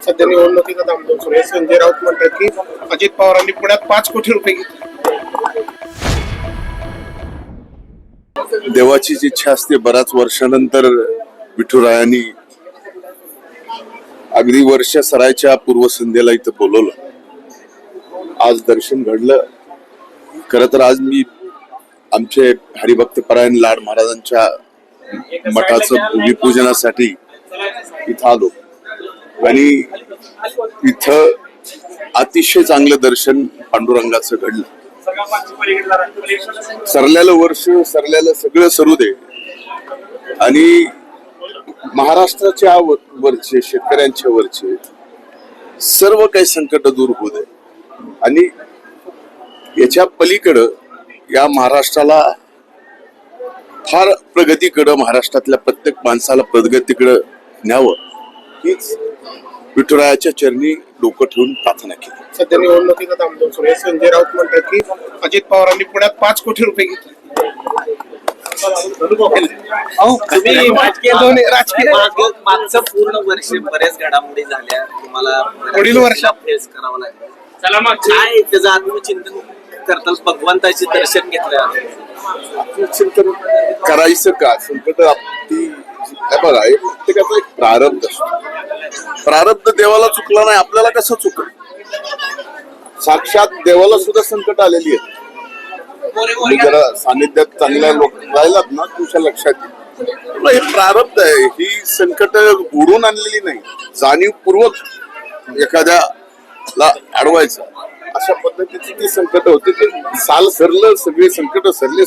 सध्या निवडणुकीचा दामदर सुरू आहे. संजय राऊत म्हणतात की अजित पवारांनी पुण्यात 5 कोटी रुपये घेतले. देवाचीच इच्छा असते. बऱ्याच वर्षानंतर विठुरायांनी अगदी वर्ष सरायच्या पूर्वसंध्येला इथं बोलवलं. आज दर्शन घडलं. खर तर आज मी आमचे हरिभक्त परायण लाड महाराजांच्या मठाचं भूमिपूजनासाठी इथं आलो आणि इथं अतिशय चांगलं दर्शन पांडुरंगाचं घडलं. सरल्याला वर्ष सरल्याला सगळं सरू दे आणि महाराष्ट्राच्या वरचे शेतकऱ्यांच्या वरचे सर्व काही संकट दूर होऊ दे आणि याच्या पलीकडं या महाराष्ट्राला फार प्रगतीकडं, महाराष्ट्रातल्या प्रत्येक माणसाला प्रगतीकडं न्यावं हीच विठुरायाच्या चरणी डोकं ठेवून प्रार्थना केली. सध्या निवडणुकीचा दामदर सुरू आहे. संजय राऊत म्हणतात की अजित पवारांनी पुण्यात 5 कोटी रुपये घेतले. मागचं पूर्ण वर्ष बऱ्याच घडामोडी झाल्या, तुम्हाला पुढील वर्षात फेस करावं लागलं. काय त्याचं आत्मचिंतन करताना भगवंताचे दर्शन घेतलं, चिंतन करायचं का? संकट बघा, प्रत्येकाचा एक प्रारब्ध असतो. प्रारब्ध देवाला चुकला नाही, आपल्याला कसं चुकलं? साक्षात देवाला सुद्धा संकट आलेली आहेत. तुम्ही जरा सानिध्यात चांगल्या लोक राहिलात ना, तुमच्या लक्षात येईल हे प्रारब्ध आहे. ही संकट उडून आणलेली नाही, जाणीवपूर्वक एखाद्याला अडवायचं अशा पद्धतीची ती संकट होती. ते साल सरलं, सगळे संकट सरले.